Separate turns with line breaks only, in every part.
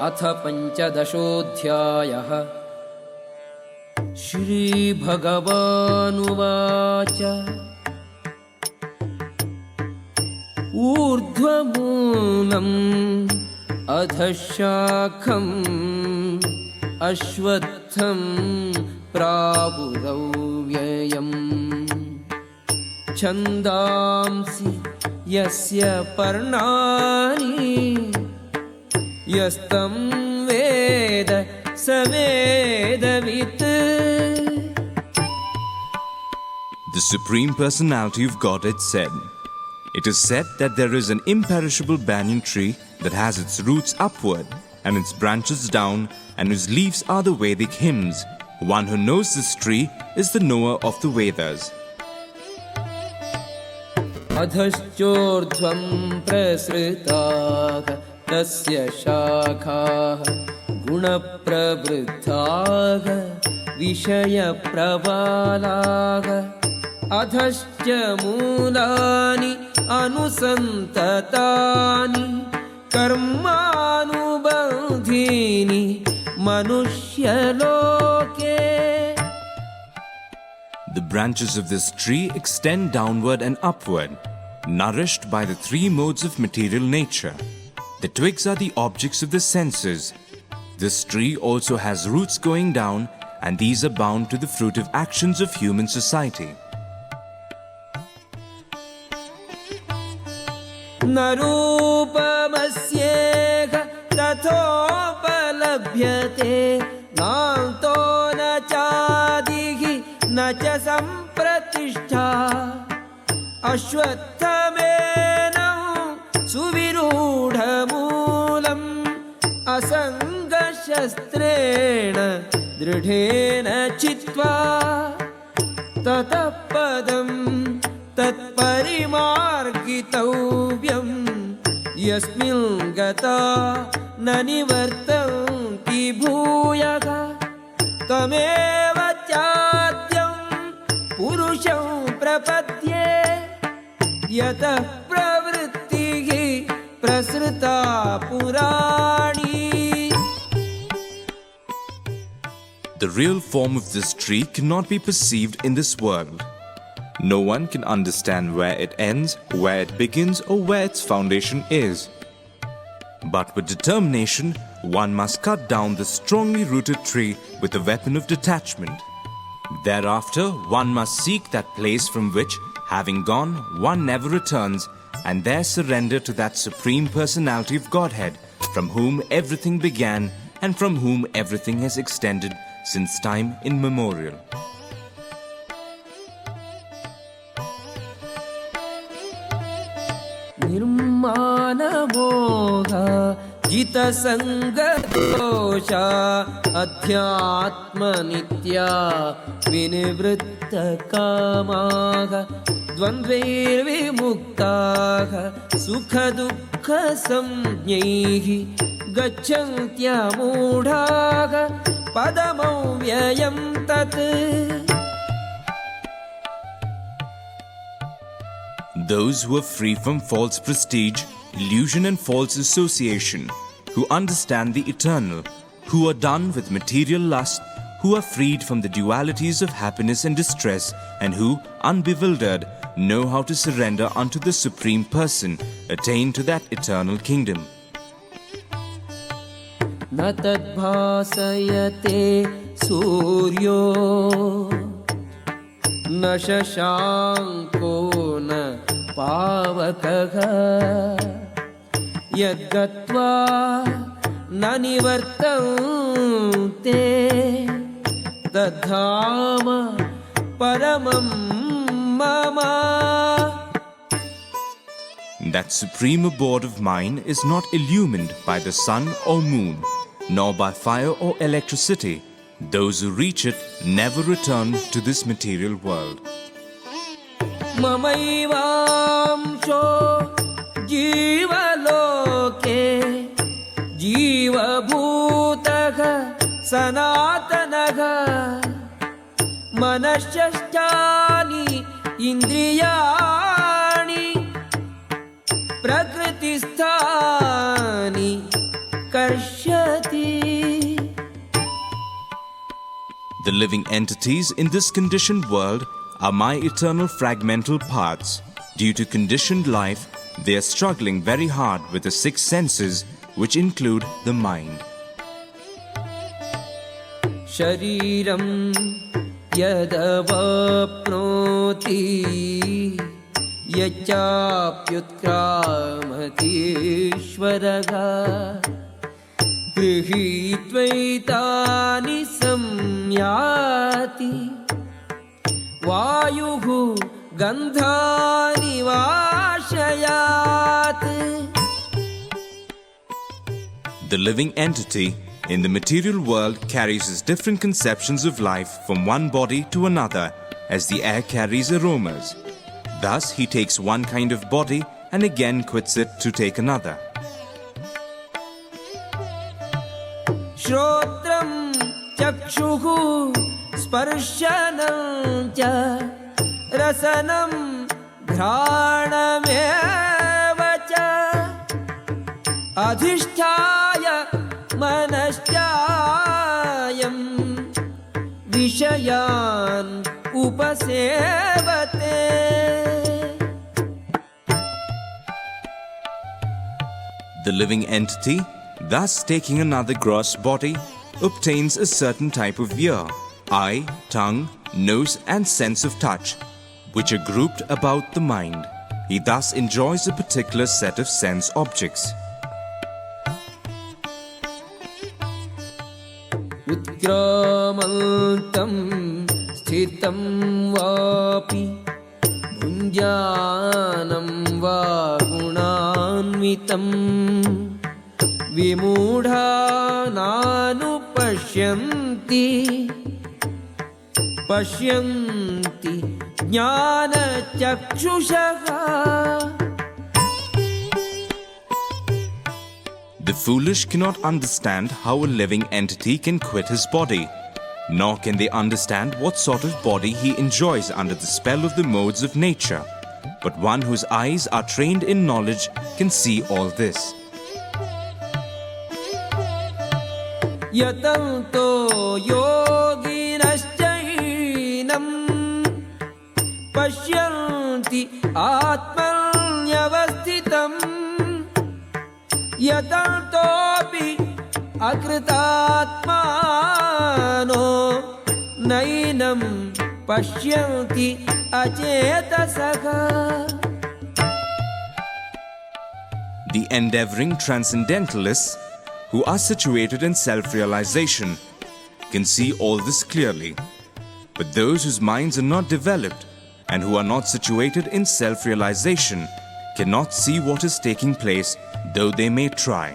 अथ पञ्चदशोऽध्यायः। श्रीभगवानुवाच ऊर्ध्वमूलम् अधःशाखम् अश्वत्थं प्राहुरव्ययम् छन्दांसि यस्य पर्णानि यस्तं वेद स वेदवित्.
The Supreme Personality of Godhead said, "It is said that there is an imperishable banyan tree that has its roots upward and its branches down, and whose leaves are the Vedic hymns. One who knows this tree is the knower of the Vedas."
अधश्चोर्ध्वं प्रसृताः तस्य शाखाः गुणप्रवृद्धाः विषयप्रबालाः अधश्च मूलानि अनुसन्ततानि कर्मानुबन्धीनि मनुष्यलोके.
The branches of this tree extend downward and upward, nourished by the three modes of material nature. The twigs are the objects of the senses. This tree also has roots going down, and these are bound to the fruitive actions of human society.
नरूपमस्येह तथोपलभ्यते नान्तो न चादिः न च सम्प्रतिष्ठा. अश्वत्थमेनं सुविरूढमूलम् असङ्गशस्त्रेण दृढेन चित्वा ततः पदं तत्परिमार्गितव्यं यस्मिन् गता न निवर्तन्ति भूयः. तमेव चाद्यं पुरुषं प्रपद्ये यतः प्रवृत्तिः प्रसृता पुराणी.
The real form of this tree cannot be perceived in this world. No one can understand where it ends, where it begins, or where its foundation is. But with determination, one must cut down the strongly rooted tree with the weapon of detachment. Thereafter, one must seek that place from which, having gone, one never returns, and there surrender to that Supreme Personality of Godhead, from whom everything began and from whom everything has extended since time immemorial.
निर्मानमोह जितसङ्गदोषा अध्यात्मनित्या विनिवृत्तकामाः द्वन्द्वैर्विमुक्ताः सुखदुःखसंज्ञैः गच्छन्त्यमूढाः पदमव्ययं तत्.
Those who are free from false prestige, illusion and false association, who understand the eternal, who are done with material lust, who are freed from the dualities of happiness and distress, and who, unbewildered, know how to surrender unto the Supreme Person, attain to that eternal kingdom.
न तद्भासयते सूर्यो न शशाङ्को न पावकः यद्गत्वा न निवर्तन्ते तद्धाम परमं मम.
That supreme abode of mine is not illumined by the sun or moon, nor by fire or electricity. Those who reach it never return to this material world.
ममैवांशो जीवलोके जीवभूतः सनातनः मनश्चानि इन्द्रियाणि प्रकृतिस्थानि कर्षति.
The living entities in this conditioned world are my eternal fragmental parts. Due to conditioned life, they are struggling very hard with the six senses, which include the mind.
शरीरं यदवाप्नोति यच्चाप्युत्क्रामतीश्वरः गृहीत्वैतानि संयाति वायुः गन्धानि वाशयात्.
The living entity in the material world carries his different conceptions of life from one body to another, as the air carries aromas. Thus, he takes one kind of body and again quits it to take another.
श्रोत्रं चक्षुः स्पर्शनं च रसनं घ्राणमेव च अधिष्ठाय मनश्चायं विषयान् उपसेवते.
The living entity, thus taking another gross body, obtains a certain type of ear, eye, tongue, nose, and sense of touch, which are grouped about the mind. He thus enjoys a particular set of sense objects.
उत्क्रामन्तं स्थितं वापि भुञ्जानं वा गुणान्वितं विमूढानानुपश्यन्ति पश्यन्ति ज्ञानचक्षुषः.
The foolish cannot understand how a living entity can quit his body, nor can they understand what sort of body he enjoys under the spell of the modes of nature. But one whose eyes are trained in knowledge can see all this.
यतन्तो योगिनश्चैनं पश्यन्ति आत्मन्यवस्थितम् यतन्तोऽपि अकृतात्मानो नैनं पश्यन्ति अचेतसः.
The endeavoring transcendentalists, who are situated in self-realization, can see all this clearly. But those whose minds are not developed and who are not situated in self-realization cannot see what is taking place, though they may try.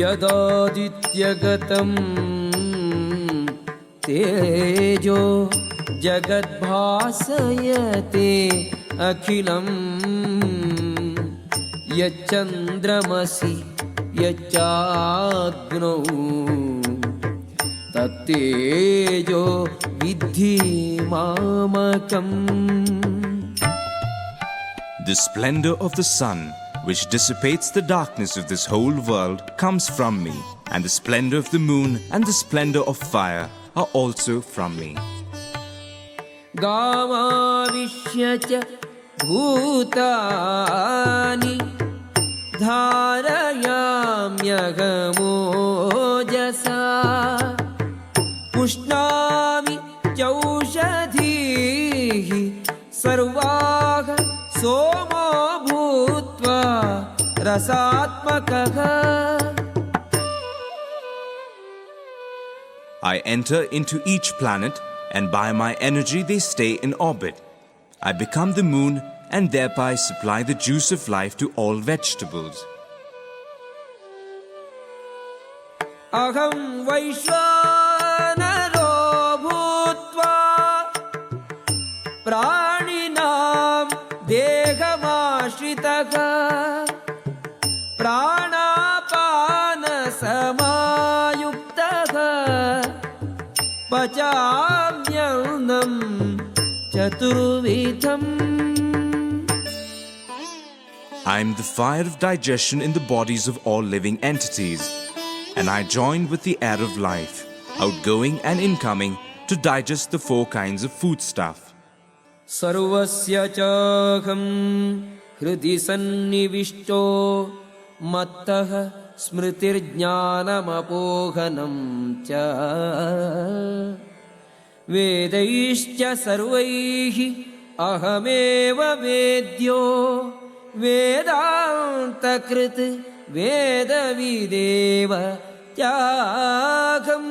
यदादित्यगतं तेजो जगद्भासयते अखिलम् यच्चन्द्रमसि यच्चाग्नौ तत्तेजो विद्धि मामकम्.
The splendor of the sun, which dissipates the darkness of this whole world, comes from me, and the splendor of the moon and the splendor of fire are also from me.
गामाविश्य च भूतानि धारयाम्यहमोजसा पुष्णामि चौषधीः सर्वाः सोमो भूत्वा रसात्मकः.
I enter into each planet, and by my energy they stay in orbit. I become the moon and thereby supply the juice of life to all vegetables.
अहं वैश्वानरो भूत्वा प्राणिनां देहमाश्रितः प्राणापानसमायुक्तः पचाम्यन्नं चतुर्विधम्.
I am the fire of digestion in the bodies of all living entities, and I join with the air of life, outgoing and incoming, to digest the four kinds of foodstuff.
सर्वस्य चाहं हृदि सन्निविष्टो मत्तः स्मृतिर्ज्ञानमपोहनं च वेदैश्च सर्वैः अहमेव वेद्यो वेदान्तकृत् वेदविदेव चाहम्.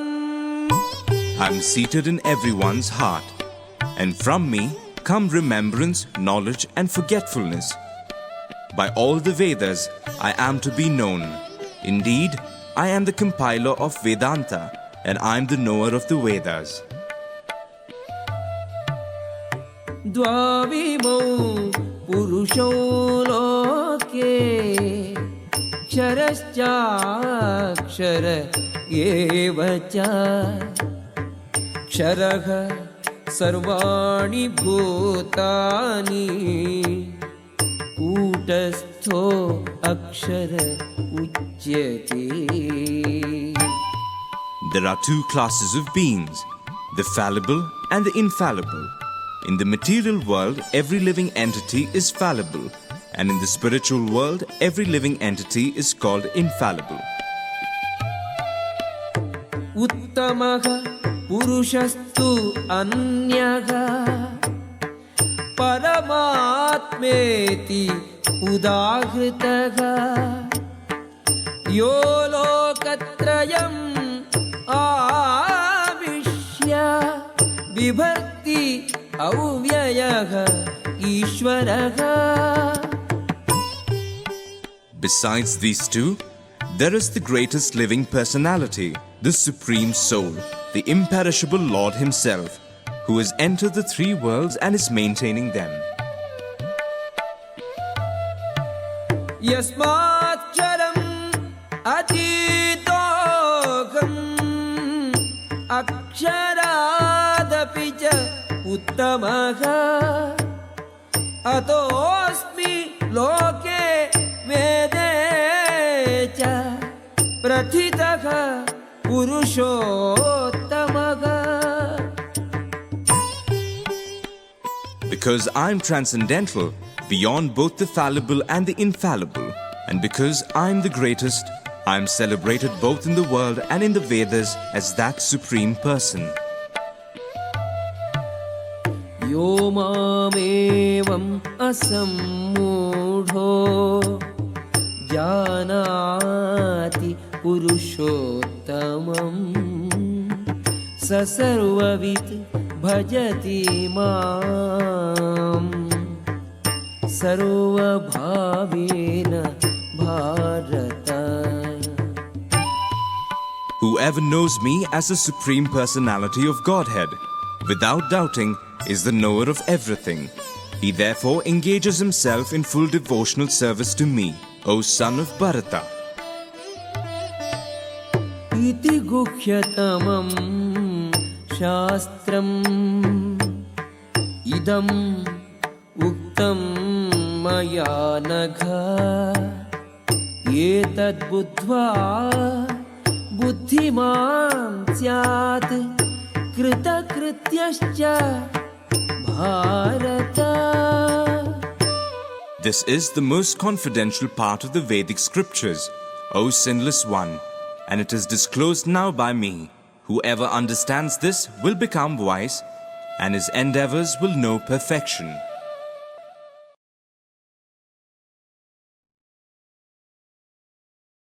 I am seated in everyone's heart, and from me come remembrance, knowledge, and forgetfulness. By all the Vedas, I am to be known. Indeed, I am the compiler of Vedanta, and I am the knower of the Vedas.
द्वाविमौ पुरुषौ लोके क्षरश्चाक्षर एव च क्षरः सर्वाणि भूतानि कूटस्थो अक्षर उच्यते.
There are two classes of beings, the fallible and the infallible. In the material world, every living entity is fallible, and in the spiritual world, every living entity is called infallible.
उत्तमः पुरुषस्तु अन्यः परमात्मेति उदाहृतः यो लोकत्रयम् आविश्य बिभर्ति अव्ययः ईश्वरः.
Besides these two, there is the greatest living personality, the Supreme Soul, the imperishable Lord Himself, who has entered the three worlds and is maintaining them.
यस्माक्षरम् अतीतोऽहम् अक्षरादपि च उत्तमः अतोऽस्मि लोके वेदे च प्रथितः पुरुषोत्तमः.
Because I am transcendental, beyond both the fallible and the infallible, and because I am the greatest, I am celebrated both in the world and in the Vedas as that Supreme Person.
यो मामेवम् असम्मूढो जानाति पुरुषोत्तमम् स सर्ववित् भजति माम् सर्वभावेन Bharata.
Whoever knows me as the Supreme Personality of Godhead, without doubting, is the knower of everything. He therefore engages himself in full devotional service to me, O son of Bharata.
इति गुह्यतमं शास्त्रम् इदम् उक्तं मया नघ एतद्बुद्ध्वा बुद्धिमान् स्यात् कृतकृत्यश्च Bharata.
This is the most confidential part of the Vedic scriptures, O sinless one, and it is disclosed now by me. Whoever understands this will become wise, and his endeavors will know perfection.